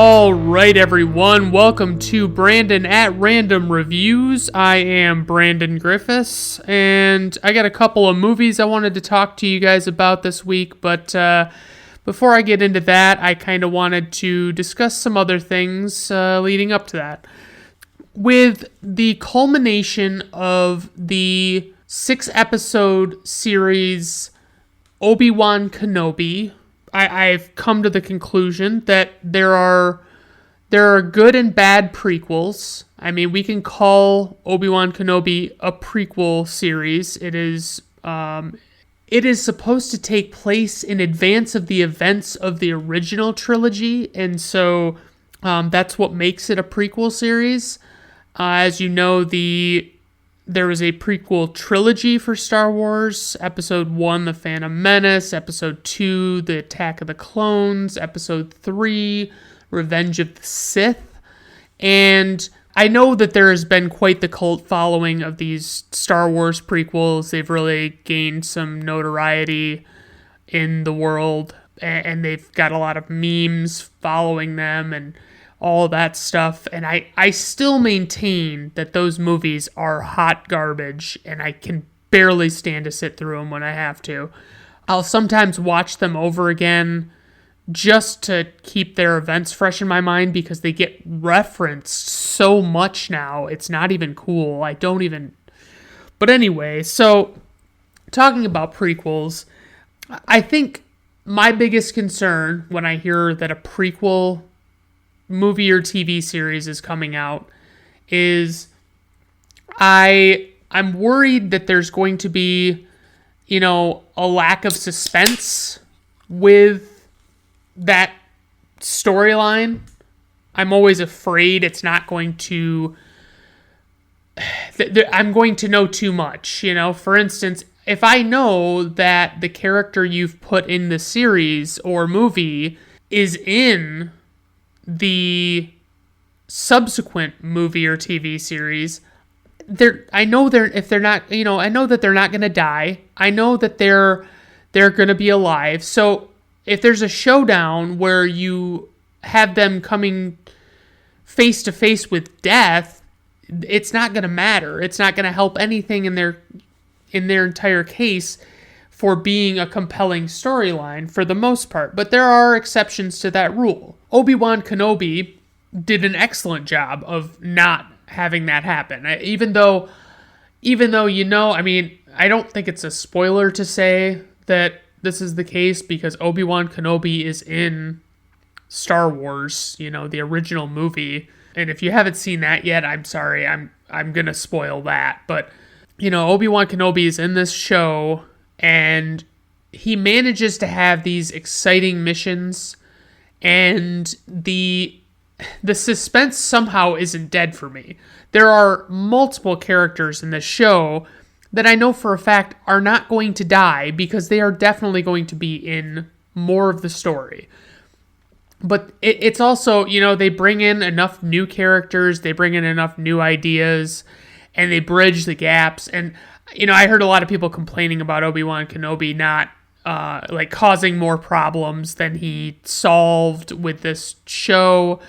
All right, everyone. Welcome to Brandon at Random Reviews. I am Brandon Griffiths, and I got a couple of movies I wanted to talk to you guys about this week, but before I get into that, I kind of wanted to discuss some other things leading up to that. With the culmination of the 6-episode series Obi-Wan Kenobi, I've come to the conclusion that there are good and bad prequels. I mean, we can call Obi-Wan Kenobi a prequel series. It is supposed to take place in advance of the events of the original trilogy, and so that's what makes it a prequel series. As you know, there was a prequel trilogy for Star Wars: Episode 1, The Phantom Menace; Episode 2, The Attack of the Clones; Episode 3, Revenge of the Sith. And I know that there has been quite the cult following of these Star Wars prequels. They've really gained some notoriety in the world, and they've got a lot of memes following them and all that stuff, and I still maintain that those movies are hot garbage, and I can barely stand to sit through them when I have to. I'll sometimes watch them over again just to keep their events fresh in my mind, because they get referenced so much now, it's not even cool. But anyway, so talking about prequels, I think my biggest concern when I hear that a prequel movie or TV series is coming out is I'm worried that there's going to be, a lack of suspense with that storyline. I'm always afraid it's not going to I'm going to know too much. For instance, if I know that the character you've put in the series or movie is in the subsequent movie or TV series, I know that they're not going to die. I know that they're going to be alive. So if there's a showdown where you have them coming face to face with death, it's not going to matter. It's not going to help anything in their entire case for being a compelling storyline for the most part. But there are exceptions to that rule. Obi-Wan Kenobi did an excellent job of not having that happen. Even though, I don't think it's a spoiler to say that this is the case, because Obi-Wan Kenobi is in Star Wars, the original movie. And if you haven't seen that yet, I'm sorry, I'm going to spoil that. But, Obi-Wan Kenobi is in this show, and he manages to have these exciting missions, and the suspense somehow isn't dead for me. There are multiple characters in this show that I know for a fact are not going to die, because they are definitely going to be in more of the story. But it's also, they bring in enough new characters, they bring in enough new ideas, and they bridge the gaps. And I heard a lot of people complaining about Obi-Wan Kenobi not causing more problems than he solved with this show.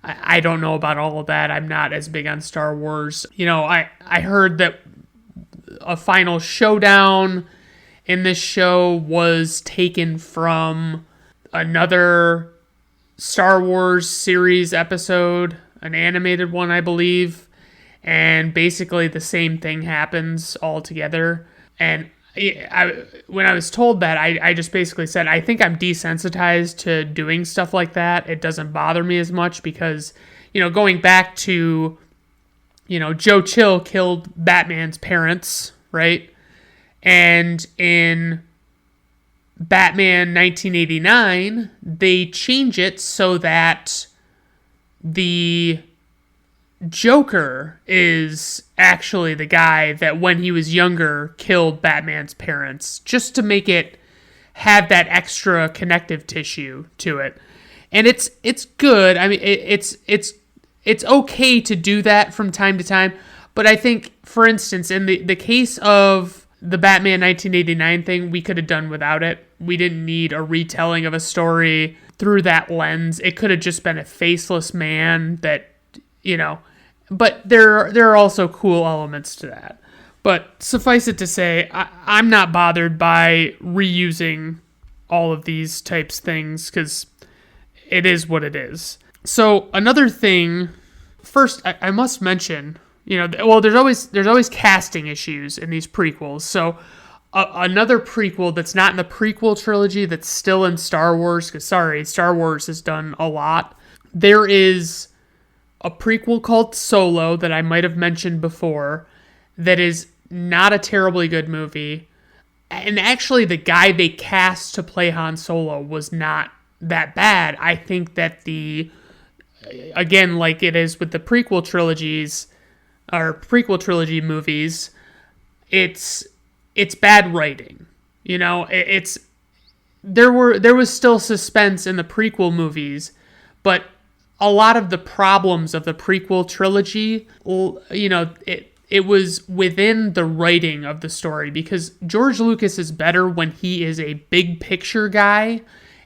I don't know about all of that. I'm not as big on Star Wars. I heard that a final showdown in this show was taken from another Star Wars series episode, an animated one, I believe. And basically the same thing happens altogether. And when I was told that, I just basically said, I think I'm desensitized to doing stuff like that. It doesn't bother me as much because, going back to, Joe Chill killed Batman's parents, right? And in Batman 1989, they change it so that the Joker is actually the guy that when he was younger killed Batman's parents, just to make it have that extra connective tissue to it. And it's good. I mean, it's okay to do that from time to time, but I think, for instance, in the case of the Batman 1989 thing, we could have done without it. we didn't need a retelling of a story through that lens. It could have just been a faceless man that, but there are also cool elements to that. But suffice it to say, I'm not bothered by reusing all of these types of things because it is what it is. So another thing, first I must mention, there's always casting issues in these prequels. So another prequel that's not in the prequel trilogy that's still in Star Wars, because Star Wars has done a lot. There is a prequel called Solo that I might have mentioned before that is not a terribly good movie. And actually the guy they cast to play Han Solo was not that bad. I think that again, like it is with the prequel trilogies or prequel trilogy movies, it's bad writing. There was still suspense in the prequel movies, but a lot of the problems of the prequel trilogy, it was within the writing of the story, because George Lucas is better when he is a big picture guy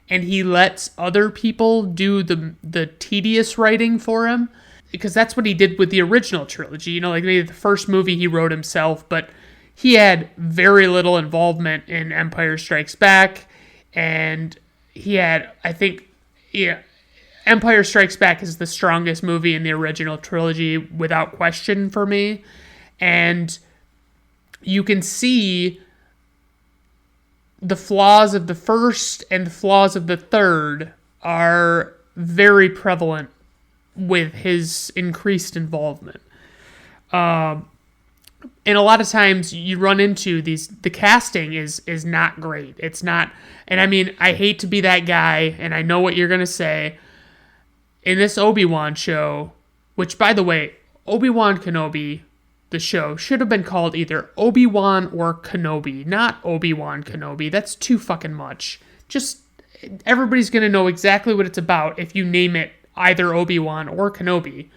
and he lets other people do the tedious writing for him, because that's what he did with the original trilogy. Like maybe the first movie he wrote himself, but he had very little involvement in Empire Strikes Back, and he had, I think, Empire Strikes Back is the strongest movie in the original trilogy without question for me. And you can see the flaws of the first and the flaws of the third are very prevalent with his increased involvement. And a lot of times you run into the casting is not great. It's not, and I mean, I hate to be that guy, and I know what you're going to say. In this Obi-Wan show, which, by the way, Obi-Wan Kenobi, the show, should have been called either Obi-Wan or Kenobi, not Obi-Wan Kenobi. That's too fucking much. Just, everybody's going to know exactly what it's about if you name it either Obi-Wan or Kenobi.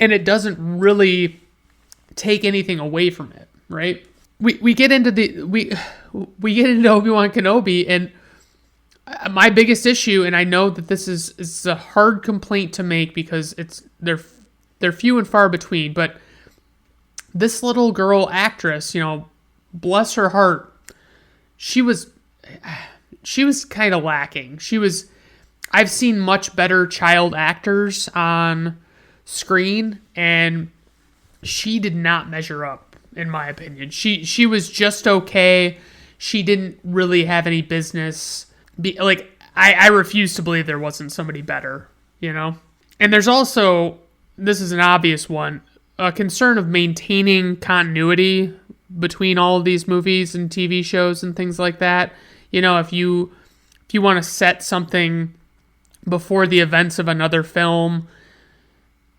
And it doesn't really take anything away from it, right? We get into we get into Obi-Wan Kenobi, and my biggest issue, and I know that this is a hard complaint to make because they're few and far between, but this little girl actress, bless her heart, she was kind of lacking. I've seen much better child actors on screen, and she did not measure up, in my opinion. She was just okay. She didn't really have any business. I refuse to believe there wasn't somebody better, And there's also, this is an obvious one, a concern of maintaining continuity between all of these movies and TV shows and things like that. If you want to set something before the events of another film,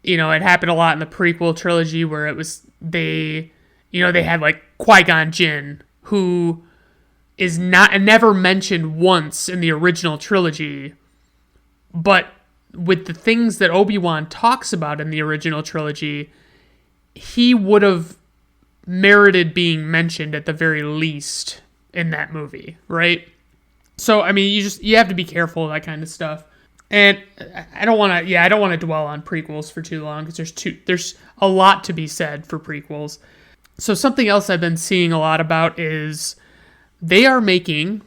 it happened a lot in the prequel trilogy where it was, they had like Qui-Gon Jinn, who is never mentioned once in the original trilogy, but with the things that Obi-Wan talks about in the original trilogy, he would have merited being mentioned at the very least in that movie, right? So, I mean, you have to be careful of that kind of stuff. And I don't want to dwell on prequels for too long because there's a lot to be said for prequels. So something else I've been seeing a lot about is they are making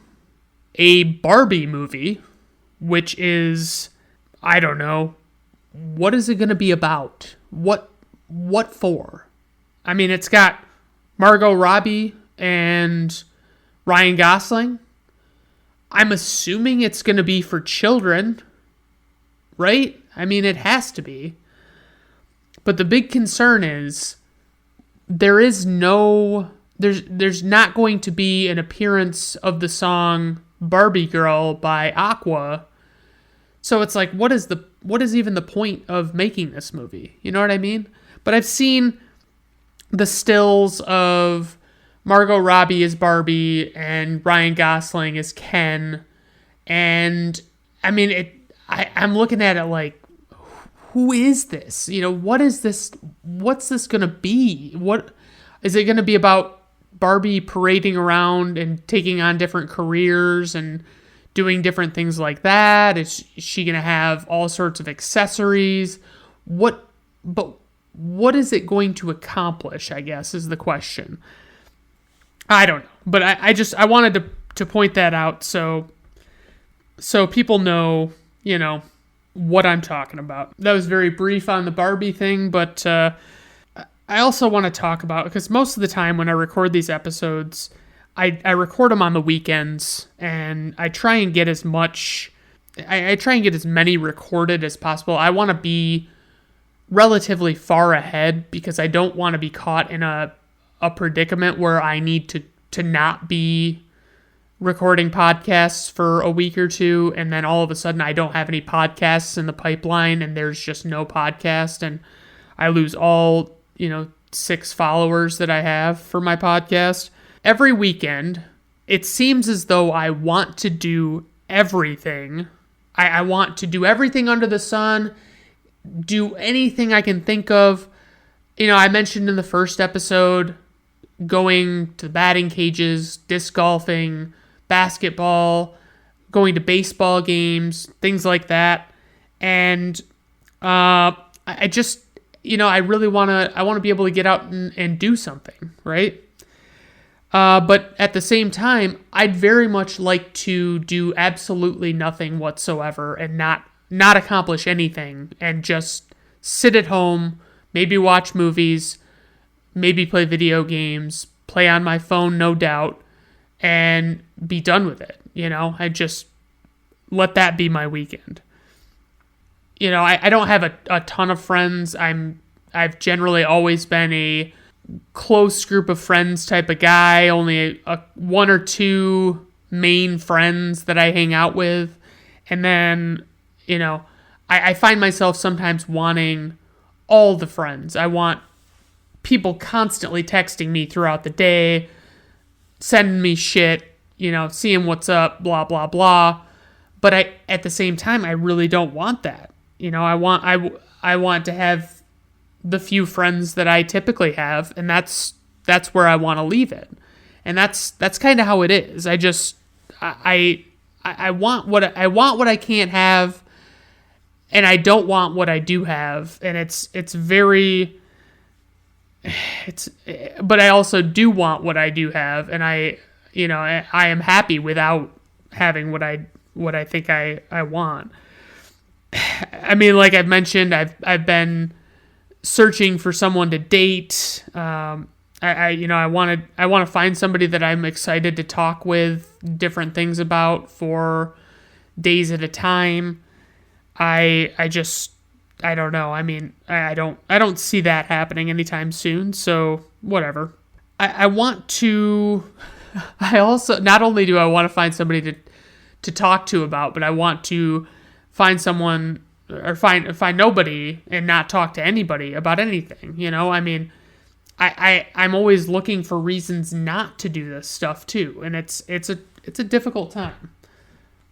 a Barbie movie, which is, I don't know, what is it going to be about? What for? I mean, it's got Margot Robbie and Ryan Gosling. I'm assuming it's going to be for children, right? I mean, it has to be. But the big concern is there's not going to be an appearance of the song Barbie Girl by Aqua. So it's like, what is even the point of making this movie? You know what I mean? But I've seen the stills of Margot Robbie as Barbie and Ryan Gosling as Ken. And I mean, I'm looking at it like, who is this? What is this? What's this going to be? What is it going to be about Barbie parading around and taking on different careers and doing different things like that? Is she going to have all sorts of accessories? But what is it going to accomplish, I guess, is the question. I don't know. But I wanted to point that out so people know, what I'm talking about. That was very brief on the Barbie thing, but I also want to talk about, because most of the time when I record these episodes, I record them on the weekends, and I try and get as much, I try and get as many recorded as possible. I want to be relatively far ahead because I don't want to be caught in a predicament where I need to not be recording podcasts for a week or two, and then all of a sudden I don't have any podcasts in the pipeline, and there's just no podcast, and I lose all, 6 followers that I have for my podcast. Every weekend, it seems as though I want to do everything. I want to do everything under the sun, do anything I can think of. I mentioned in the first episode going to batting cages, disc golfing, basketball, going to baseball games, things like that. And I just, I really want to be able to get out and do something, right? But at the same time, I'd very much like to do absolutely nothing whatsoever and not accomplish anything and just sit at home, maybe watch movies, maybe play video games, play on my phone, no doubt, and be done with it. I just let that be my weekend. I don't have a ton of friends. I've generally always been a close group of friends type of guy, only one or two main friends that I hang out with. And then, I find myself sometimes wanting all the friends. I want people constantly texting me throughout the day, sending me shit, seeing what's up, blah, blah, blah. But at the same time, I really don't want that. I want to have the few friends that I typically have, and that's where I want to leave it. And that's kind of how it is. I want what I can't have, and I don't want what I do have. And but I also do want what I do have, and I am happy without having what I think I want. I mean, like I've mentioned, I've been searching for someone to date. I want to find somebody that I'm excited to talk with different things about for days at a time. I don't know. I mean, I don't see that happening anytime soon. So whatever. I want to. I also, not only do I want to find somebody to talk to about, but I want to find someone or find nobody and not talk to anybody about anything. I mean, I'm always looking for reasons not to do this stuff too, and it's a difficult time.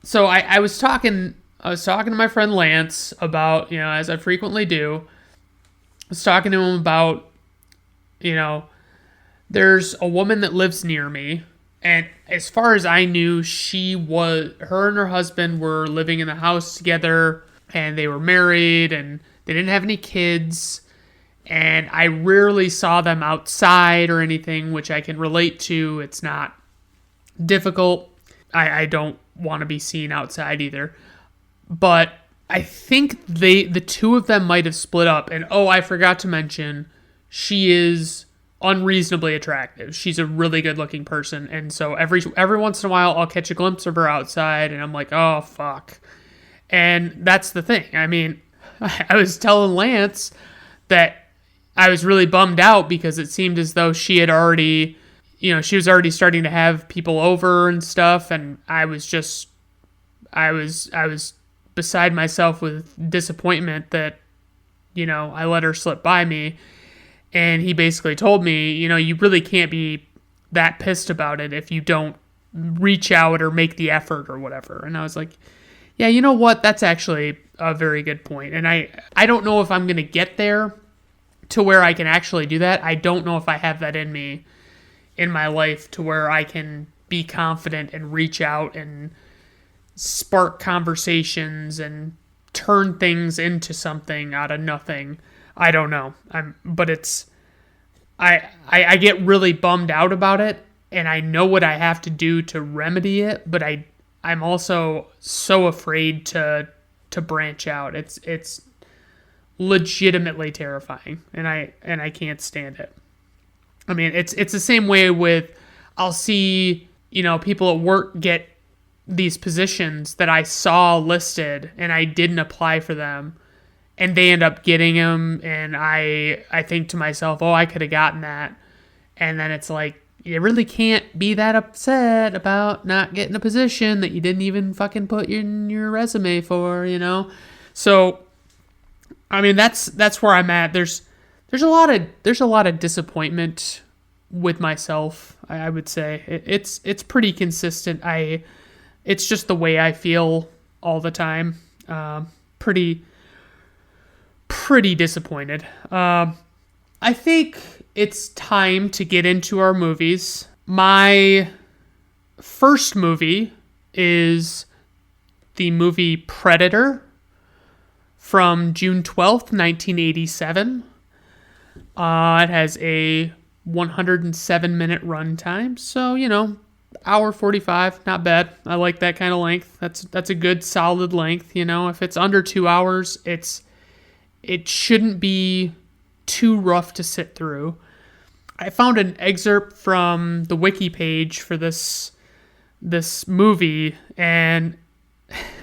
So I was talking to my friend Lance about, as I frequently do. I was talking to him about, there's a woman that lives near me, and as far as I knew, her and her husband were living in the house together, and they were married, and they didn't have any kids, and I rarely saw them outside or anything, which I can relate to. It's not difficult. I don't want to be seen outside either. But I think the two of them might have split up. And I forgot to mention, she is unreasonably attractive. She's a really good looking person. And so every once in a while I'll catch a glimpse of her outside and I'm like, oh fuck. And that's the thing. I mean, I was telling Lance that I was really bummed out because it seemed as though she had already, she was already starting to have people over and stuff. And I was beside myself with disappointment that, I let her slip by me. And he basically told me, you really can't be that pissed about it if you don't reach out or make the effort or whatever. And I was like, yeah, you know what? That's actually a very good point. And I don't know if I'm going to get there to where I can actually do that. I don't know if I have that in me in my life to where I can be confident and reach out and spark conversations and turn things into something out of nothing. I don't know. I get really bummed out about it, and I know what I have to do to remedy it, but I'm also so afraid to branch out. It's legitimately terrifying, and I can't stand it. I mean, it's the same way with, I'll see, people at work get these positions that I saw listed and I didn't apply for them, and they end up getting them, and I think to myself, oh, I could have gotten that. And then it's like, you really can't be that upset about not getting a position that you didn't even fucking put in your resume for, So, I mean, that's where I'm at. There's a lot of disappointment with myself, I would say. It's pretty consistent. It's just the way I feel all the time. Pretty disappointed. I think it's time to get into our movies. My first movie is the movie Predator from June 12th, 1987. It has a 107-minute runtime, so, hour 45, not bad. I like that kind of length. That's a good, solid length, If it's under 2 hours, it shouldn't be too rough to sit through. I found an excerpt from the wiki page for this movie, and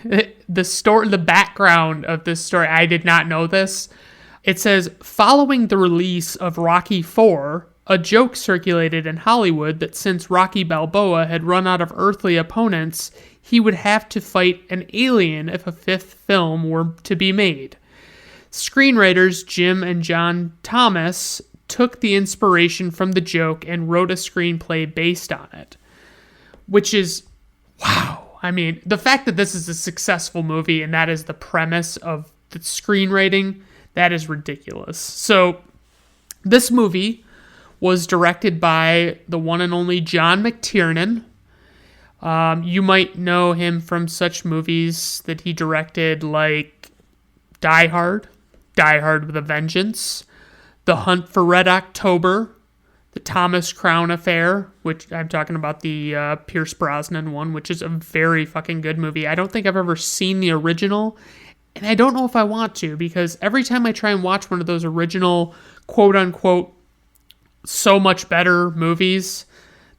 the background of this story, I did not know this. It says, following the release of Rocky IV, a joke circulated in Hollywood that since Rocky Balboa had run out of earthly opponents, he would have to fight an alien if a fifth film were to be made. Screenwriters Jim and John Thomas took the inspiration from the joke and wrote a screenplay based on it. Which is, wow. I mean, the fact that this is a successful movie and that is the premise of the screenwriting, that is ridiculous. So, this movie was directed by the one and only John McTiernan. You might know him from such movies that he directed like Die Hard with a Vengeance, The Hunt for Red October, The Thomas Crown Affair, which I'm talking about the Pierce Brosnan one, which is a very fucking good movie. I don't think I've ever seen the original, and I don't know if I want to, because every time I try and watch one of those original, quote-unquote, so much better movies,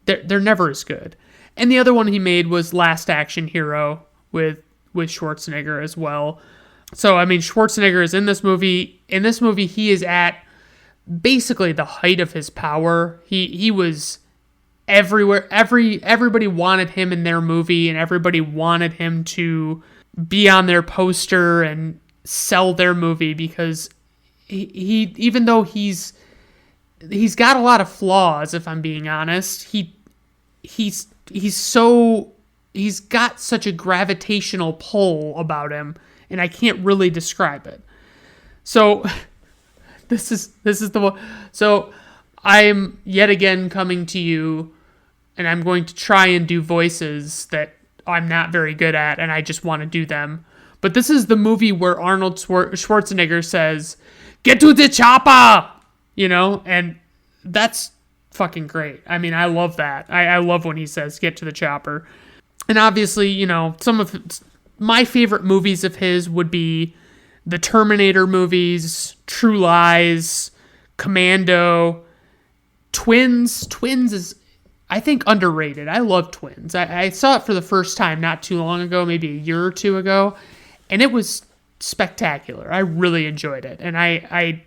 they're never as good. And the other one he made was Last Action Hero with Schwarzenegger as well. So, I mean, Schwarzenegger is in this movie. In this movie, he is at basically the height of his power. He was everywhere. Everybody wanted him in their movie, and everybody wanted him to be on their poster and sell their movie, because he even though he's got a lot of flaws, if I'm being honest, he's got such a gravitational pull about him, and I can't really describe it. So this is the one. So I'm yet again coming to you, and I'm going to try and do voices that I'm not very good at, and I just want to do them. But this is the movie where Arnold Schwarzenegger says, "Get to the chopper!" And that's fucking great. I mean, I love that. I love when he says, "Get to the chopper." And obviously, some of my favorite movies of his would be the Terminator movies, True Lies, Commando, Twins. Twins is, I think, underrated. I love Twins. I saw it for the first time not too long ago, maybe a year or two ago, and it was spectacular. I really enjoyed it, and I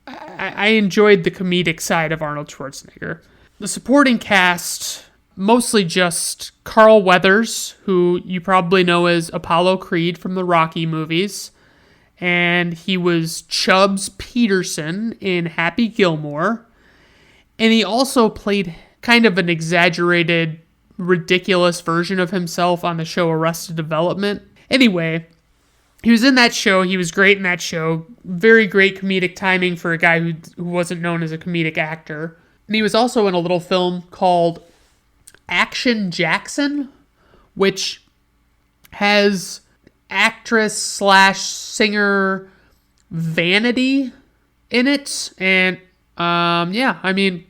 enjoyed the comedic side of Arnold Schwarzenegger. The supporting cast, mostly just Carl Weathers, who you probably know as Apollo Creed from the Rocky movies, and he was Chubbs Peterson in Happy Gilmore, and he also played kind of an exaggerated, ridiculous version of himself on the show Arrested Development. Anyway, he was in that show. He was great in that show. Very great comedic timing for a guy who wasn't known as a comedic actor. And he was also in a little film called Action Jackson, which has actress slash singer Vanity in it. And yeah, I mean,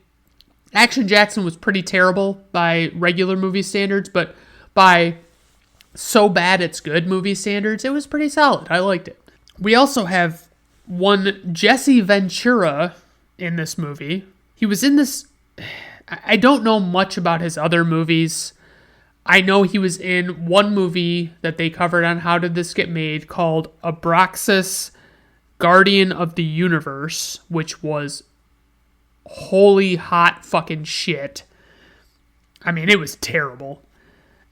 Action Jackson was pretty terrible by regular movie standards, but by so bad it's good movie standards, it was pretty solid. I liked it. We also have one Jesse Ventura in this movie. He was in this... I don't know much about his other movies. I know he was in one movie that they covered on How Did This Get Made called Abraxas, Guardian of the Universe, which was holy hot fucking shit. I mean, it was terrible.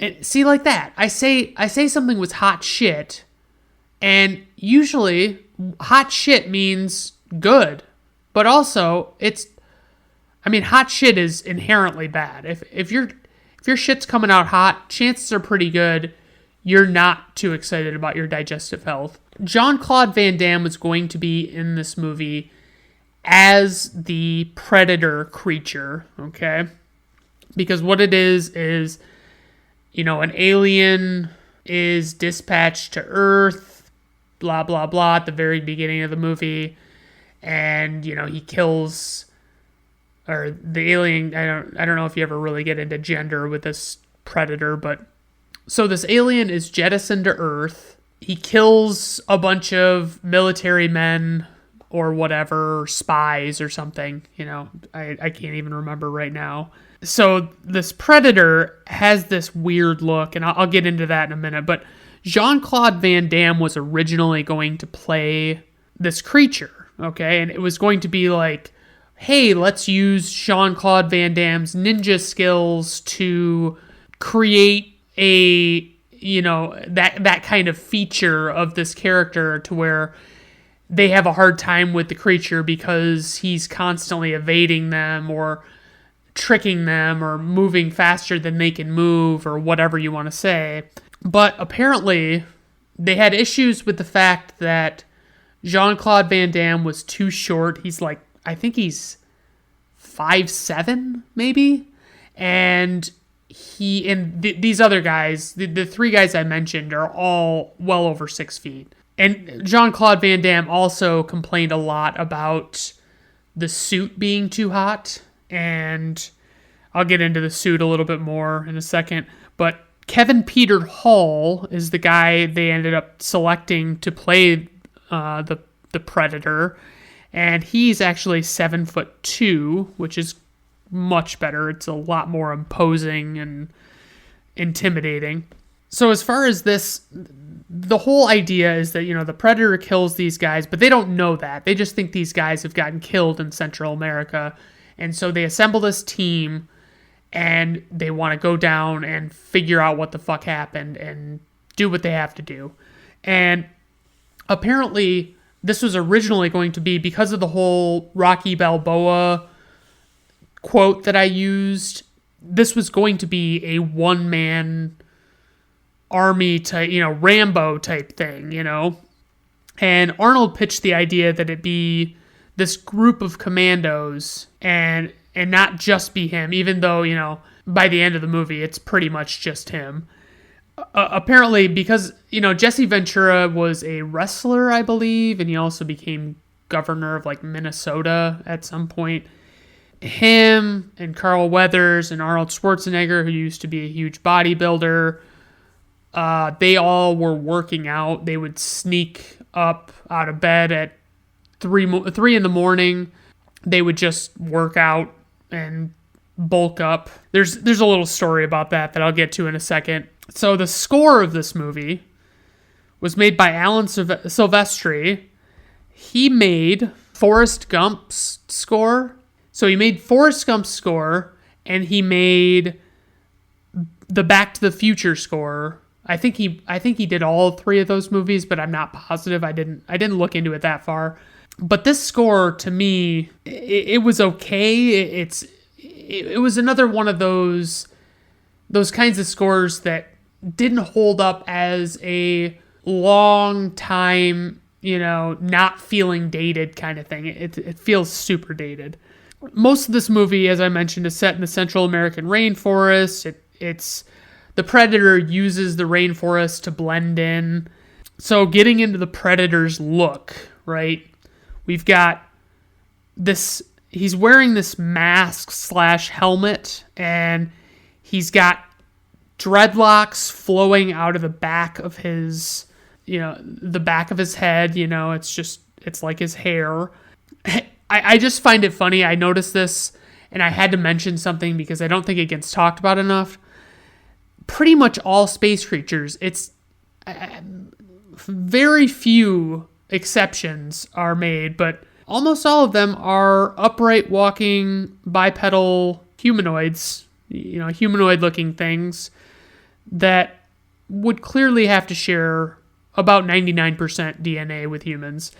And see, like that, I say something was hot shit, and usually hot shit means good, but also hot shit is inherently bad. If your shit's coming out hot, chances are pretty good you're not too excited about your digestive health. Jean-Claude Van Damme was going to be in this movie as the predator creature, okay? Because what it is, an alien is dispatched to Earth, blah, blah, blah, at the very beginning of the movie. And, he kills, or the alien, I don't know if you ever really get into gender with this predator, but so this alien is jettisoned to Earth. He kills a bunch of military men or whatever, or spies or something, I can't even remember right now. So this predator has this weird look, and I'll get into that in a minute, but Jean-Claude Van Damme was originally going to play this creature, okay? And it was going to be like, hey, let's use Jean-Claude Van Damme's ninja skills to create a, that kind of feature of this character to where they have a hard time with the creature because he's constantly evading them or tricking them or moving faster than they can move or whatever you want to say. But apparently they had issues with the fact that Jean-Claude Van Damme was too short. I think he's 5'7", maybe. And these other guys, the three guys I mentioned, are all well over 6 feet. And Jean-Claude Van Damme also complained a lot about the suit being too hot. And I'll get into the suit a little bit more in a second. But Kevin Peter Hall is the guy they ended up selecting to play the Predator. And he's actually 7'2", which is much better. It's a lot more imposing and intimidating. So as far as this, the whole idea is that, the Predator kills these guys, but they don't know that. They just think these guys have gotten killed in Central America. And so they assemble this team, and they want to go down and figure out what the fuck happened and do what they have to do. And apparently, this was originally going to be, because of the whole Rocky Balboa quote that I used, this was going to be a one-man army type, Rambo type thing, And Arnold pitched the idea that it be this group of commandos and not just be him, even though, by the end of the movie, it's pretty much just him. Apparently, because, Jesse Ventura was a wrestler, I believe, and he also became governor of, Minnesota at some point. Him and Carl Weathers and Arnold Schwarzenegger, who used to be a huge bodybuilder, they all were working out. They would sneak up out of bed at 3 in the morning. They would just work out and bulk up. There's a little story about that I'll get to in a second. So the score of this movie was made by Alan Silvestri. He made Forrest Gump's score. So he made Forrest Gump's score, and he made the Back to the Future score. I think he did all three of those movies, but I'm not positive. I didn't look into it that far. But this score, to me, it was okay. It was another one of those kinds of scores that didn't hold up as a long time, not feeling dated kind of thing. It feels super dated. most of this movie, as I mentioned, is set in the Central American rainforest. It's the Predator uses the rainforest to blend in. So getting into the Predator's look, right? We've got this, he's wearing this mask / helmet, and he's got dreadlocks flowing out of the back of his, the back of his head, it's like his hair. I just find it funny. I noticed this, and I had to mention something because I don't think it gets talked about enough. Pretty much all space creatures, it's very few exceptions are made, but almost all of them are upright walking bipedal humanoids, humanoid looking things that would clearly have to share about 99% DNA with humans.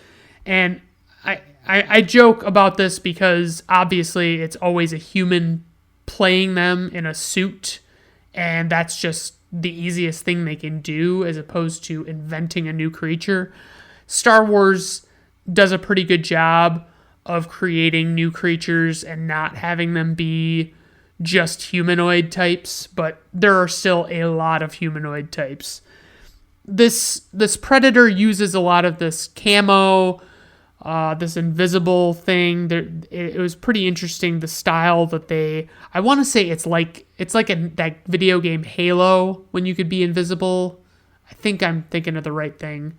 And I joke about this because obviously it's always a human playing them in a suit, and that's just the easiest thing they can do as opposed to inventing a new creature. Star Wars does a pretty good job of creating new creatures and not having them be just humanoid types, but there are still a lot of humanoid types. This Predator uses a lot of this camo, this invisible thing. It was pretty interesting, the style that I want to say it's like that video game Halo when you could be invisible. I think I'm thinking of the right thing.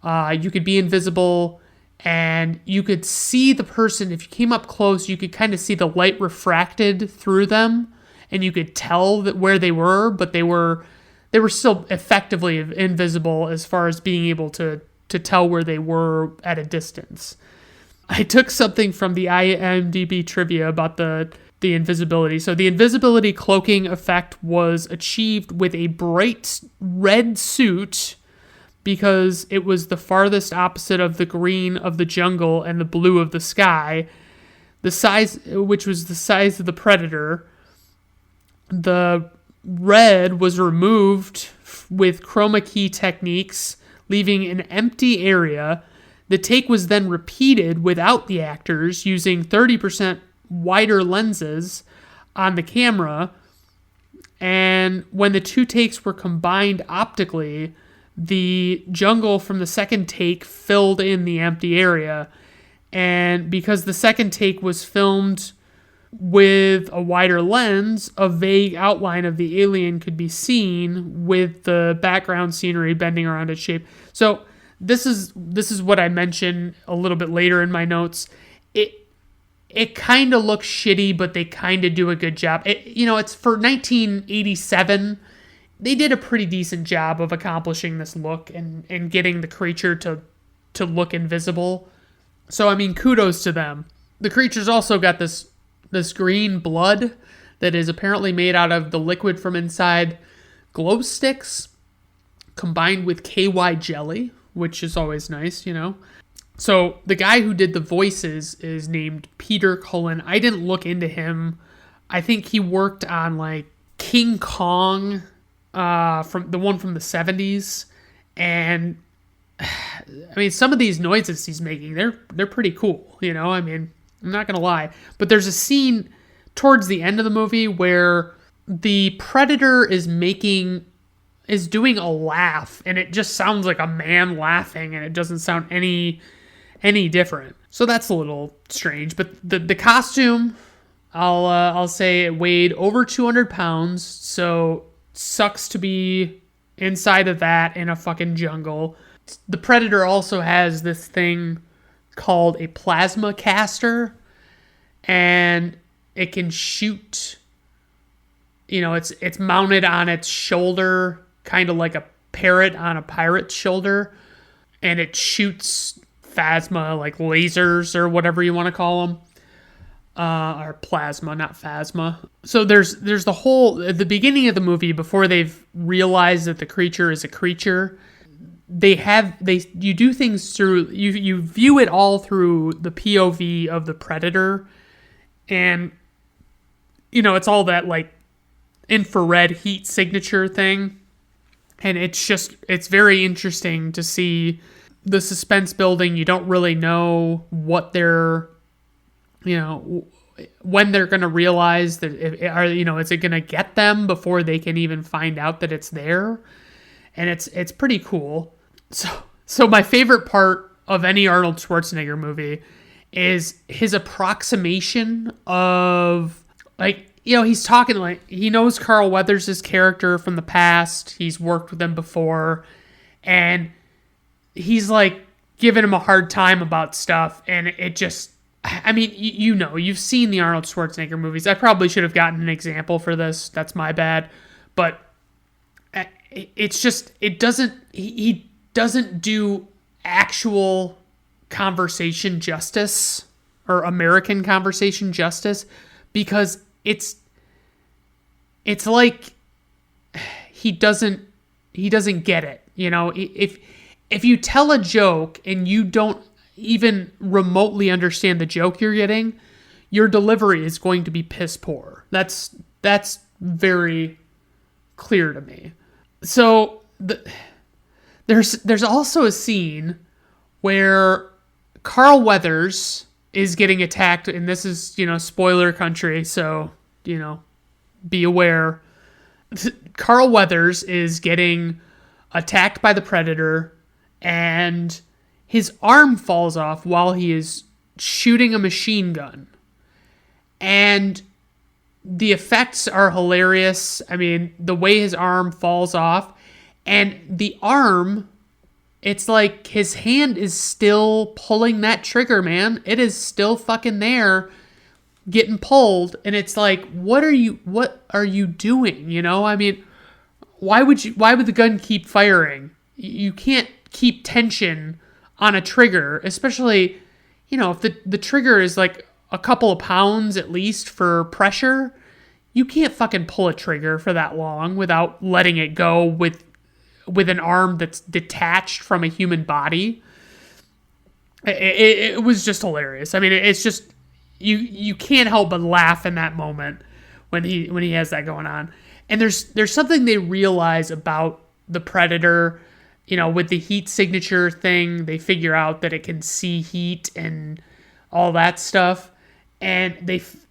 You could be invisible and you could see the person. If you came up close, you could kind of see the light refracted through them, and you could tell that where they were, but they were still effectively invisible as far as being able to tell where they were at a distance. I took something from the IMDb trivia about the invisibility. So the invisibility cloaking effect was achieved with a bright red suit because it was the farthest opposite of the green of the jungle and the blue of the sky, which was the size of the Predator. The red was removed with chroma key techniques, leaving an empty area. The take was then repeated without the actors using 30% wider lenses on the camera. And when the two takes were combined optically, the jungle from the second take filled in the empty area. And because the second take was filmed with a wider lens, a vague outline of the alien could be seen with the background scenery bending around its shape. So this is what I mentioned a little bit later in my notes. It kind of looks shitty, but they kind of do a good job. It's for 1987. They did a pretty decent job of accomplishing this look and getting the creature to look invisible. So, I mean, kudos to them. The creature's also got this green blood that is apparently made out of the liquid from inside glow sticks combined with KY jelly, which is always nice, So the guy who did the voices is named Peter Cullen. I didn't look into him. I think he worked on like King Kong, from the one from the 70s. And I mean, some of these noises he's making, they're pretty cool, I mean, I'm not going to lie. But there's a scene towards the end of the movie where the Predator is doing a laugh, and it just sounds like a man laughing, and it doesn't sound any different. So that's a little strange. But the costume, I'll say it weighed over 200 pounds, so sucks to be inside of that in a fucking jungle. The Predator also has this thing called a plasma caster, and it can shoot, it's mounted on its shoulder, kind of like a parrot on a pirate's shoulder, and it shoots phasma, like lasers or whatever you want to call them, or plasma, not phasma. So there's the whole, at the beginning of the movie, before they've realized that the creature is a creature, you do things through, you view it all through the POV of the Predator, and it's all that like infrared heat signature thing, and it's very interesting to see the suspense building. You don't really know what they're you know, when they're going to realize that, is it going to get them before they can even find out that it's there? And it's pretty cool. So my favorite part of any Arnold Schwarzenegger movie is his approximation of, like, he's talking, like, he knows Carl Weathers' character from the past. He's worked with him before. And he's, like, giving him a hard time about stuff. And it just, I mean, you've seen the Arnold Schwarzenegger movies. I probably should have gotten an example for this. That's my bad. But it's just, he doesn't do actual conversation justice or American conversation justice, because it's like he doesn't get it. If you tell a joke and you don't even remotely understand the joke you're getting, your delivery is going to be piss poor. That's very clear to me. So there's also a scene where Carl Weathers is getting attacked, and this is, spoiler country, so, be aware. Carl Weathers is getting attacked by the Predator, and his arm falls off while he is shooting a machine gun. And the effects are hilarious. I mean, the way his arm falls off, and the arm, it's like his hand is still pulling that trigger, man. It is still fucking there, getting pulled, and it's like, what are you doing? I mean, why would the gun keep firing? You can't keep tension on a trigger, especially, if the trigger is like a couple of pounds at least for pressure. You can't fucking pull a trigger for that long without letting it go with an arm that's detached from a human body. It was just hilarious. I mean, it's just, you can't help but laugh in that moment when he has that going on. And there's something they realize about the Predator, with the heat signature thing. They figure out that it can see heat and all that stuff. And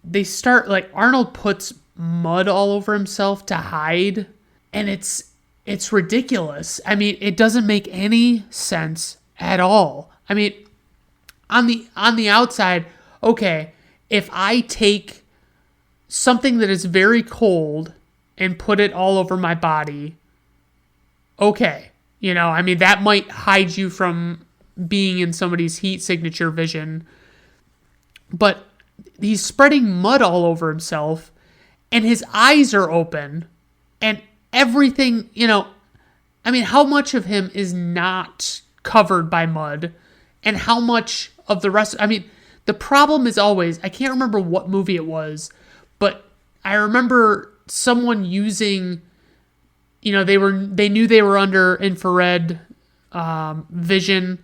they start, like, Arnold puts mud all over himself to hide, and it's ridiculous. I mean, it doesn't make any sense at all. I mean, on the outside, okay, if I take something that is very cold and put it all over my body, okay, I mean, that might hide you from being in somebody's heat signature vision. But he's spreading mud all over himself, and his eyes are open, and everything, I mean, how much of him is not covered by mud, and how much of the rest? I mean, the problem is always, I can't remember what movie it was, but I remember someone using, they knew they were under infrared vision,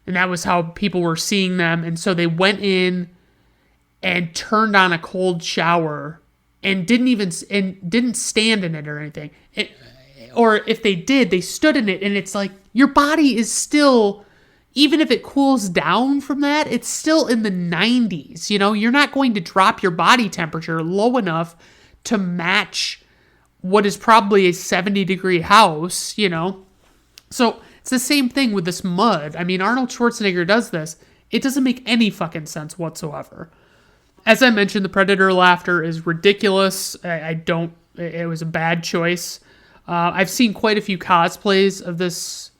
and that was how people were seeing them, and so they went in and turned on a cold shower and didn't stand in it or anything. Or if they did, they stood in it, and it's like, your body is still, even if it cools down from that, it's still in the 90s. You're not going to drop your body temperature low enough to match what is probably a 70-degree house, So it's the same thing with this mud. I mean, Arnold Schwarzenegger does this. It doesn't make any fucking sense whatsoever. As I mentioned, the Predator laughter is ridiculous. It was a bad choice. I've seen quite a few cosplays of this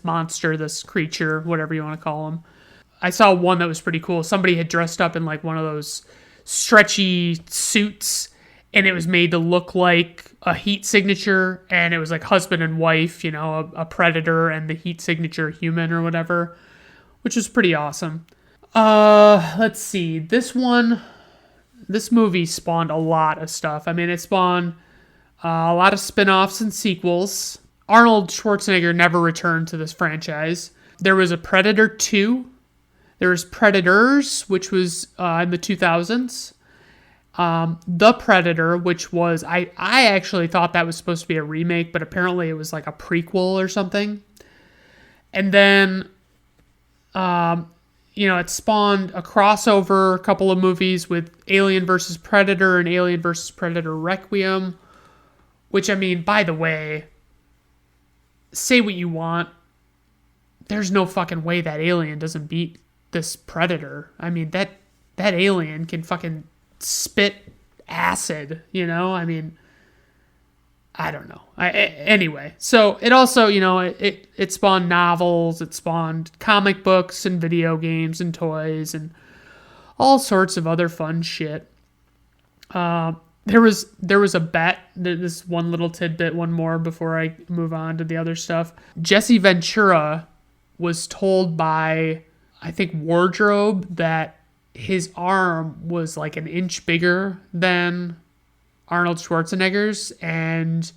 monster, this creature, whatever you want to call him. I saw one that was pretty cool. Somebody had dressed up in, like, one of those stretchy suits, and it was made to look like a heat signature, and it was like husband and wife, a Predator and the heat signature human or whatever, which was pretty awesome. Let's see. This movie spawned a lot of stuff. I mean, it spawned a lot of spin-offs and sequels. Arnold Schwarzenegger never returned to this franchise. There was a Predator 2. There was Predators, which was in the 2000s. The Predator, which was, I actually thought that was supposed to be a remake, but apparently it was like a prequel or something. And then it spawned a crossover, a couple of movies with Alien vs. Predator and Alien vs. Predator Requiem, which, I mean, by the way, say what you want, there's no fucking way that alien doesn't beat this Predator. I mean, that alien can fucking spit acid, I mean, I don't know. Anyway, so it also, it spawned novels, it spawned comic books and video games and toys and all sorts of other fun shit. There was a bet, this one little tidbit, one more before I move on to the other stuff. Jesse Ventura was told by, I think, Wardrobe that his arm was like an inch bigger than Arnold Schwarzenegger's, and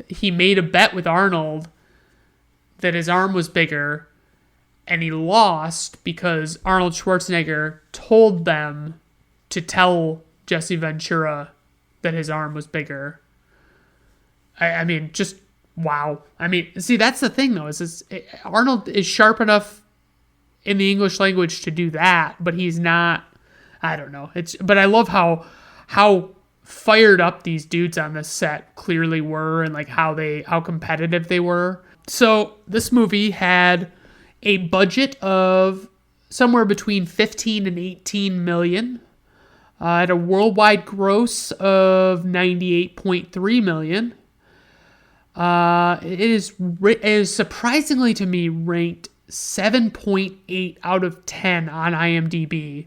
he made a bet with Arnold that his arm was bigger, and he lost because Arnold Schwarzenegger told them to tell Jesse Ventura that his arm was bigger. I mean, just wow. I mean, see, that's the thing though, Arnold is sharp enough in the English language to do that, but he's not. I don't know. But I love how fired up these dudes on this set clearly were, and like how competitive they were. So this movie had a budget of somewhere between 15 and 18 million. At a worldwide gross of 98.3 million. It is surprisingly to me ranked 7.8 out of 10 on IMDb.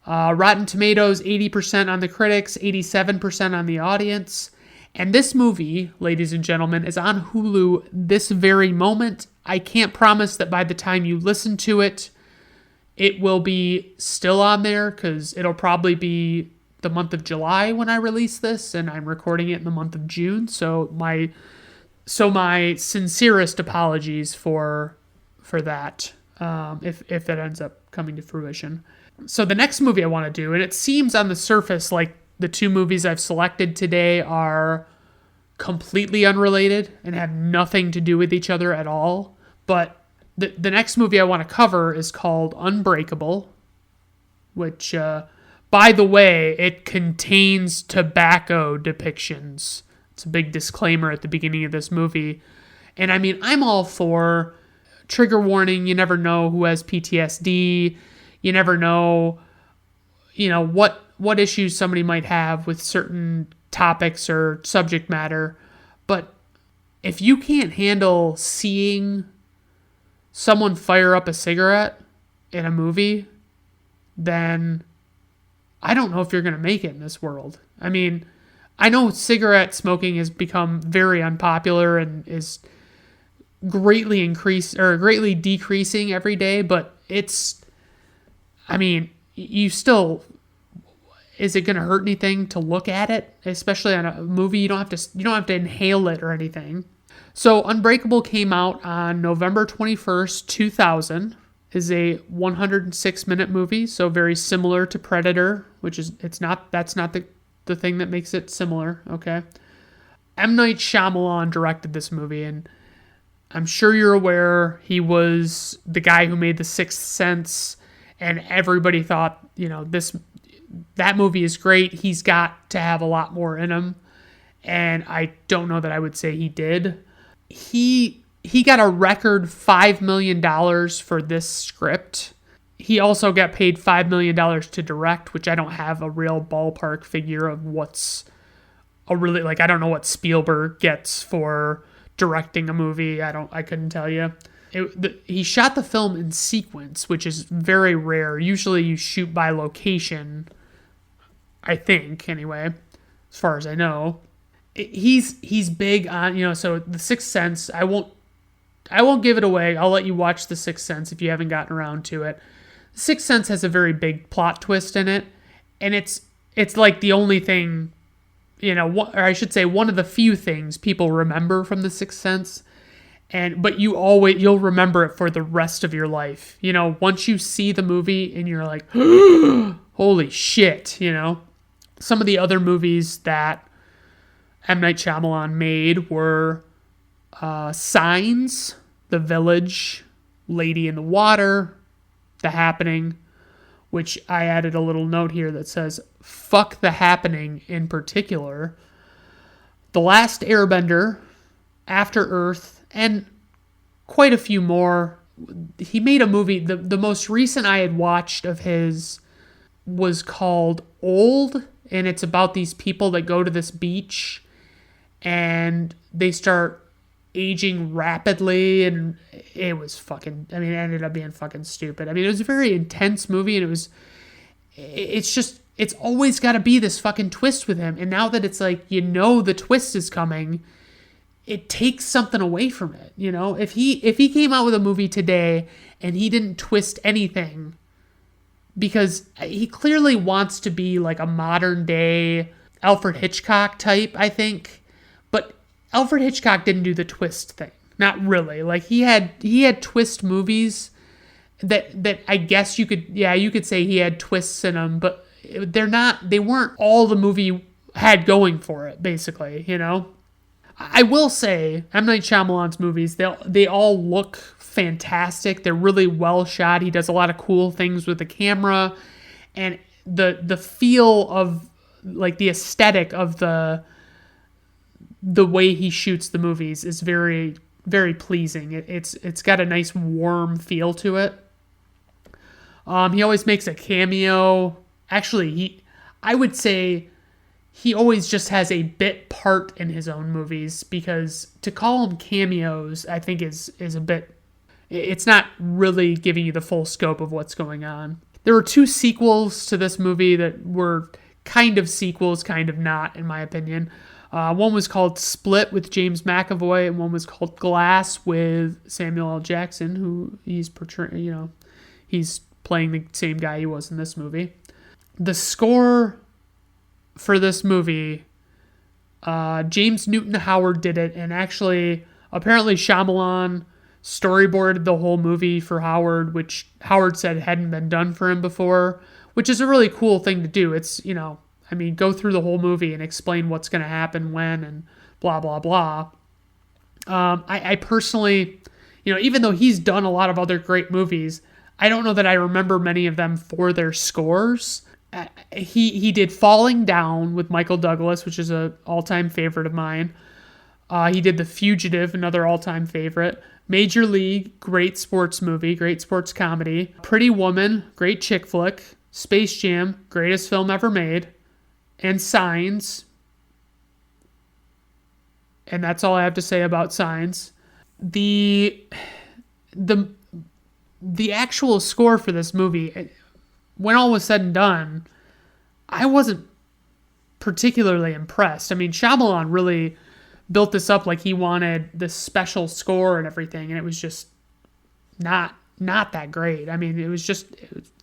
Rotten Tomatoes, 80% on the critics, 87% on the audience. And this movie, ladies and gentlemen, is on Hulu this very moment. I can't promise that by the time you listen to it, it will be still on there, because it'll probably be the month of July when I release this, and I'm recording it in the month of June. So my sincerest apologies for that, if it ends up coming to fruition. So the next movie I want to do, and it seems on the surface like the two movies I've selected today are completely unrelated and have nothing to do with each other at all, but the next movie I want to cover is called Unbreakable, which, by the way, it contains tobacco depictions. It's a big disclaimer at the beginning of this movie. And I mean, I'm all for trigger warning. You never know who has PTSD. You never know, what issues somebody might have with certain topics or subject matter. But if you can't handle seeing someone fire up a cigarette in a movie, then I don't know if you're going to make it in this world. I mean, I know cigarette smoking has become very unpopular and is greatly decreasing every day, but you still, is it going to hurt anything to look at it? Especially on a movie, you don't have to inhale it or anything. So Unbreakable came out on November 21st, 2000. Is a 106-minute movie, so very similar to Predator, that's not the thing that makes it similar, okay? M. Night Shyamalan directed this movie, and I'm sure you're aware he was the guy who made The Sixth Sense, and everybody thought, that movie is great. He's got to have a lot more in him, and I don't know that I would say he did. He got a record $5 million for this script. He also got paid $5 million to direct, which I don't have a real ballpark figure of what's I don't know what Spielberg gets for directing a movie. I couldn't tell you. He shot the film in sequence, which is very rare. Usually you shoot by location, I think, anyway, as far as I know. He's big on, so The Sixth Sense, I won't give it away. I'll let you watch The Sixth Sense if you haven't gotten around to it. The Sixth Sense has a very big plot twist in it, and it's like the only thing, or I should say one of the few things people remember from The Sixth Sense, but you'll remember it for the rest of your life. Once you see the movie and you're like, holy shit, Some of the other movies that M. Night Shyamalan made were Signs, The Village, Lady in the Water, The Happening, which I added a little note here that says, fuck The Happening in particular. The Last Airbender, After Earth, and quite a few more. He made a movie, the most recent I had watched of his was called Old, and it's about these people that go to this beach and they start aging rapidly, and it was fucking, I mean, it ended up being fucking stupid. I mean, it was a very intense movie, and it's always got to be this fucking twist with him, and now that it's like, you know, the twist is coming, it takes something away from it, you know? If he came out with a movie today and he didn't twist anything, because he clearly wants to be like a modern day Alfred Hitchcock type, I think. But Alfred Hitchcock didn't do the twist thing. Not really. Like he had twist movies that I guess you could say he had twists in them, but they weren't all the movie had going for it, basically, you know? I will say, M. Night Shyamalan's movies, they all look fantastic. They're really well shot. He does a lot of cool things with the camera, and the feel of, like, the aesthetic of the way he shoots the movies is very, very pleasing. It's got a nice warm feel to it. He always makes a cameo. Actually, I would say he always just has a bit part in his own movies, because to call them cameos, I think is a bit, it's not really giving you the full scope of what's going on. There were 2 sequels to this movie that were kind of sequels, kind of not, in my opinion. One was called Split with James McAvoy, and one was called Glass with Samuel L. Jackson, who he's portraying, you know, he's playing the same guy he was in this movie. The score for this movie, James Newton Howard did it, and actually, apparently Shyamalan storyboarded the whole movie for Howard, which Howard said hadn't been done for him before, which is a really cool thing to do. It's, you know, I mean, go through the whole movie and explain what's going to happen when and blah, blah, blah. I personally, you know, even though he's done a lot of other great movies, I don't know that I remember many of them for their scores. He did Falling Down with Michael Douglas, which is an all-time favorite of mine. He did The Fugitive, another all-time favorite. Major League, great sports movie, great sports comedy. Pretty Woman, great chick flick. Space Jam, greatest film ever made. And Signs. And that's all I have to say about Signs. The actual score for this movie, when all was said and done, I wasn't particularly impressed. I mean, Shyamalan really built this up like he wanted this special score and everything, and it was just not that great. I mean,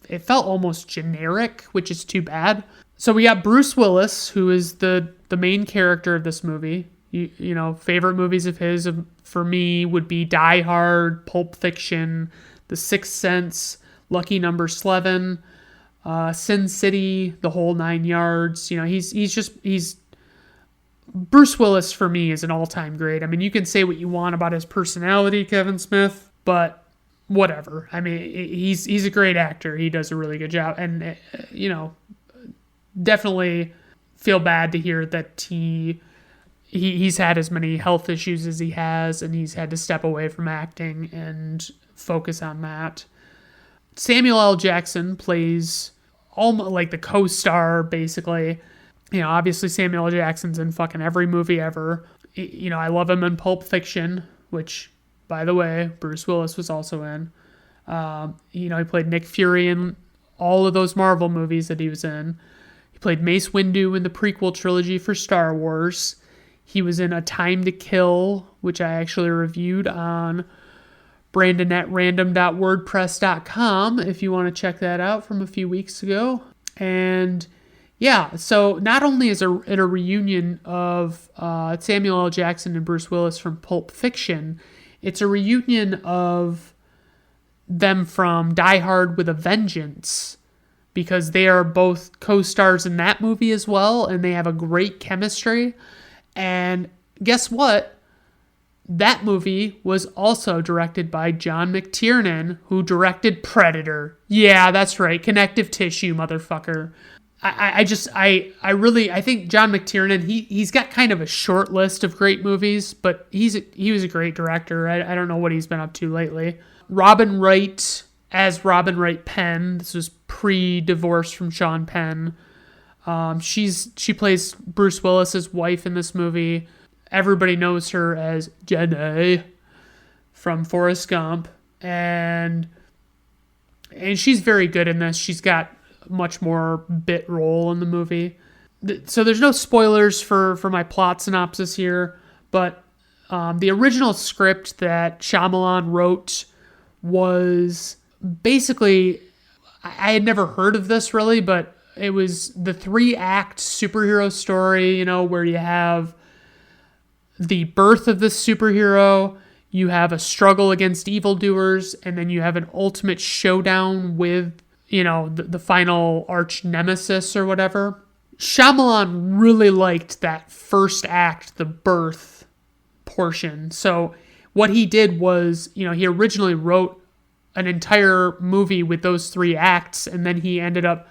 it felt almost generic, which is too bad. So we got Bruce Willis, who is the main character of this movie. You know, favorite movies of his for me would be Die Hard, Pulp Fiction, The Sixth Sense, Lucky Number 11, Sin City, The Whole Nine Yards. You know, he's Bruce Willis for me is an all-time great. I mean, you can say what you want about his personality, Kevin Smith, but whatever. I mean, he's a great actor. He does a really good job, and you know, definitely feel bad to hear that he's had as many health issues as he has, and he's had to step away from acting and focus on that. Samuel L. Jackson plays almost like the co-star, basically. You know, obviously Samuel L. Jackson's in fucking every movie ever. You know, I love him in Pulp Fiction, which, by the way, Bruce Willis was also in. You know, he played Nick Fury in all of those Marvel movies that he was in. He played Mace Windu in the prequel trilogy for Star Wars. He was in A Time to Kill, which I actually reviewed on brandonetrandom.wordpress.com if you want to check that out from a few weeks ago. And yeah, so not only is it a reunion of Samuel L. Jackson and Bruce Willis from Pulp Fiction, it's a reunion of them from Die Hard with a Vengeance, because they are both co-stars in that movie as well, and they have a great chemistry. And guess what? That movie was also directed by John McTiernan, who directed Predator. Yeah, that's right. Connective tissue, motherfucker. I think John McTiernan, he's got kind of a short list of great movies, but he was a great director. I don't know what he's been up to lately. Robin Wright as Robin Wright Penn. This was pre-divorce from Sean Penn. She plays Bruce Willis's wife in this movie. Everybody knows her as Jenny from Forrest Gump, and she's very good in this. She's got much more bit role in the movie. So there's no spoilers for my plot synopsis here, but the original script that Shyamalan wrote was basically, I had never heard of this really, but it was the 3-act superhero story, where you have the birth of this superhero, you have a struggle against evildoers, and then you have an ultimate showdown with, the final arch nemesis or whatever. Shyamalan really liked that first act, the birth portion. So what he did was, he originally wrote an entire movie with those 3 acts, and then he ended up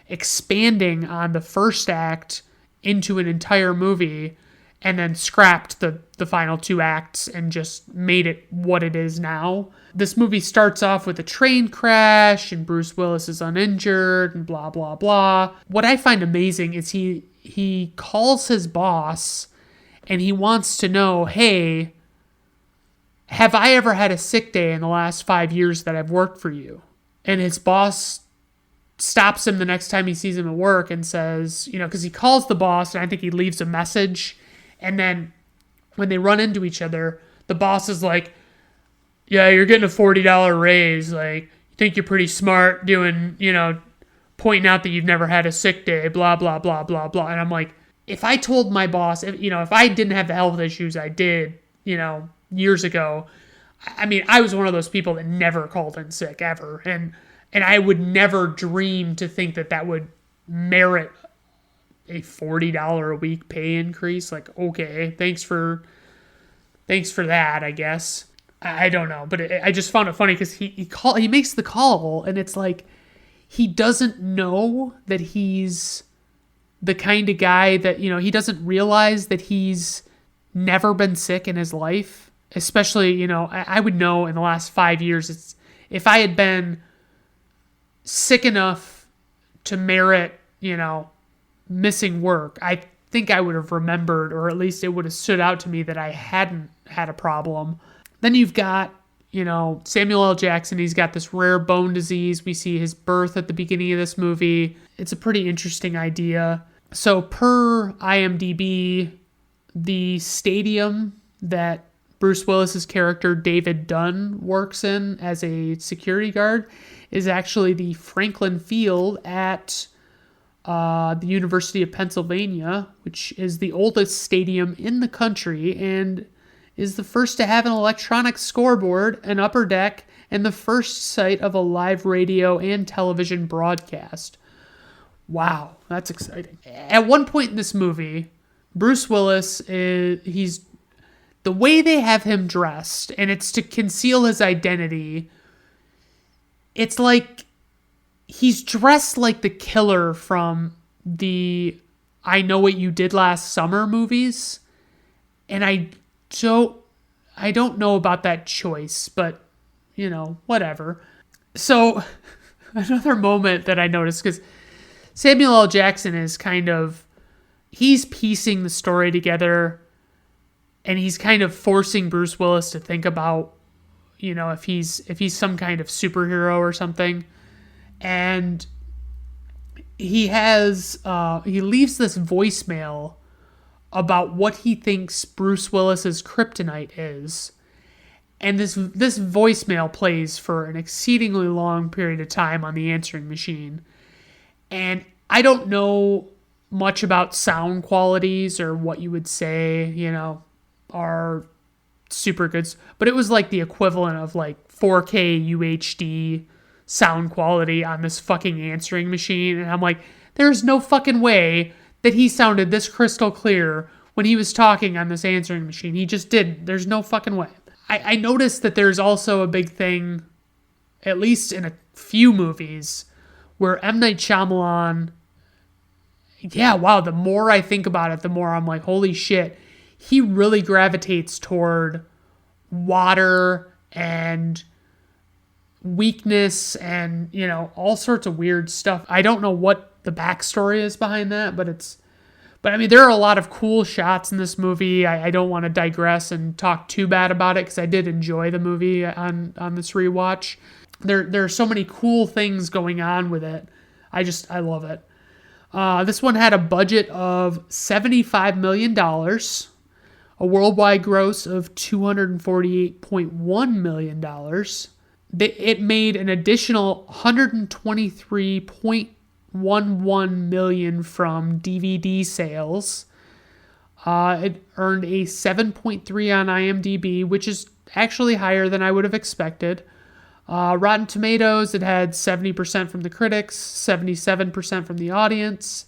expanding on the first act into an entire movie, and then scrapped the final 2 acts and just made it what it is now. This movie starts off with a train crash and Bruce Willis is uninjured and blah, blah, blah. What I find amazing is he calls his boss and he wants to know, hey, have I ever had a sick day in the last 5 years that I've worked for you? And his boss stops him the next time he sees him at work and says, because he calls the boss and I think he leaves a message. And then when they run into each other, the boss is like, yeah, you're getting a $40 raise. Like, you think you're pretty smart doing, pointing out that you've never had a sick day, blah, blah, blah, blah, blah. And I'm like, if I told my boss, if I didn't have the health issues I did, years ago, I was one of those people that never called in sick ever. And I would never dream to think that would merit a $40 a week pay increase. Like, okay, thanks for that, I guess. I don't know, but I just found it funny because he makes the call and it's like he doesn't know that he's the kind of guy that, he doesn't realize that he's never been sick in his life. Especially, I would know in the last 5 years, if I had been sick enough to merit, missing work, I think I would have remembered, or at least it would have stood out to me that I hadn't had a problem. Then you've got, Samuel L. Jackson. He's got this rare bone disease. We see his birth at the beginning of this movie. It's a pretty interesting idea. So per IMDb, the stadium that Bruce Willis's character David Dunn works in as a security guard is actually the Franklin Field at the University of Pennsylvania, which is the oldest stadium in the country and is the first to have an electronic scoreboard, an upper deck, and the first site of a live radio and television broadcast. Wow, that's exciting. At one point in this movie, Bruce Willis, he's the way they have him dressed, and it's to conceal his identity. It's like he's dressed like the killer from the I Know What You Did Last Summer movies. And I don't know about that choice, but, whatever. So another moment that I noticed, because Samuel L. Jackson is he's piecing the story together, and he's kind of forcing Bruce Willis to think about, if he's some kind of superhero or something. And he leaves this voicemail about what he thinks Bruce Willis's kryptonite is. And this voicemail plays for an exceedingly long period of time on the answering machine. And I don't know much about sound qualities or what you would say, are super good. But it was like the equivalent of like 4K UHD sound quality on this fucking answering machine. And I'm like, there's no fucking way that he sounded this crystal clear when he was talking on this answering machine. He just didn't. There's no fucking way. I noticed that there's also a big thing, at least in a few movies, where M. Night Shyamalan, the more I think about it, the more I'm like, holy shit, he really gravitates toward water and weakness and, all sorts of weird stuff. I don't know what the backstory is behind that, but I mean, there are a lot of cool shots in this movie. I don't want to digress and talk too bad about it because I did enjoy the movie on this rewatch. There are so many cool things going on with it. I love it. This one had a budget of $75 million, a worldwide gross of $248.1 million. It made an additional $123.11 million from DVD sales. It earned a 7.3 on IMDb, which is actually higher than I would have expected. Rotten Tomatoes, it had 70% from the critics, 77% from the audience,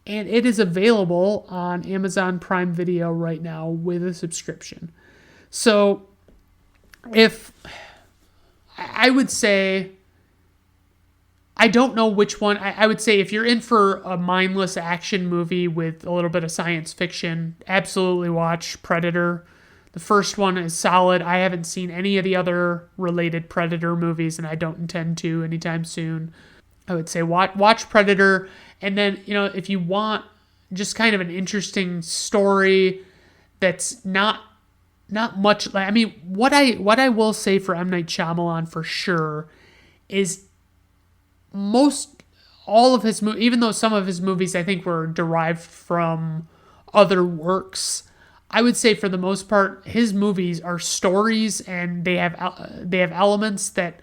and it is available on Amazon Prime Video right now with a subscription. So, I would say, I don't know which one. I would say if you're in for a mindless action movie with a little bit of science fiction, absolutely watch Predator. The first one is solid. I haven't seen any of the other related Predator movies, and I don't intend to anytime soon. I would say watch Predator, and then, if you want just kind of an interesting story that's not much. I mean, what I will say for M. Night Shyamalan for sure is all of his movies, even though some of his movies I think were derived from other works, I would say for the most part, his movies are stories, and they have elements that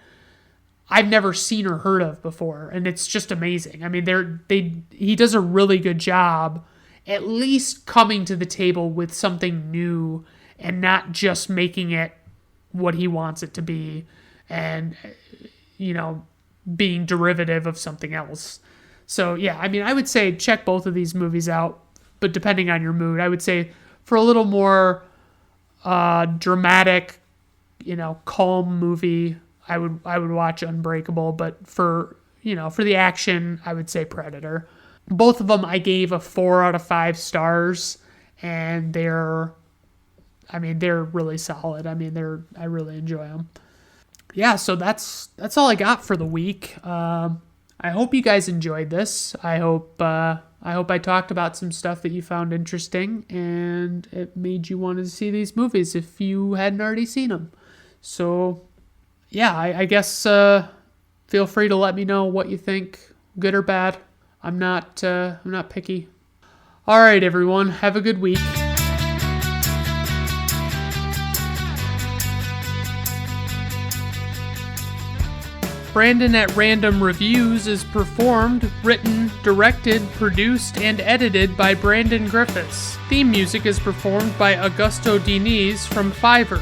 I've never seen or heard of before, and it's just amazing. I mean, he does a really good job, at least coming to the table with something new, and not just making it what he wants it to be, and being derivative of something else. So yeah, I mean, I would say check both of these movies out, but depending on your mood, I would say, for a little more dramatic, calm movie, I would watch Unbreakable. But for the action, I would say Predator. Both of them I gave a 4 out of 5 stars, and they're really solid. I mean, I really enjoy them. Yeah, so that's all I got for the week. I hope you guys enjoyed this. I hope I talked about some stuff that you found interesting, and it made you want to see these movies if you hadn't already seen them. So, yeah, I guess feel free to let me know what you think, good or bad. I'm not picky. All right, everyone, have a good week. Brandon at Random Reviews is performed, written, directed, produced, and edited by Brandon Griffiths. Theme music is performed by Augusto Diniz from Fiverr.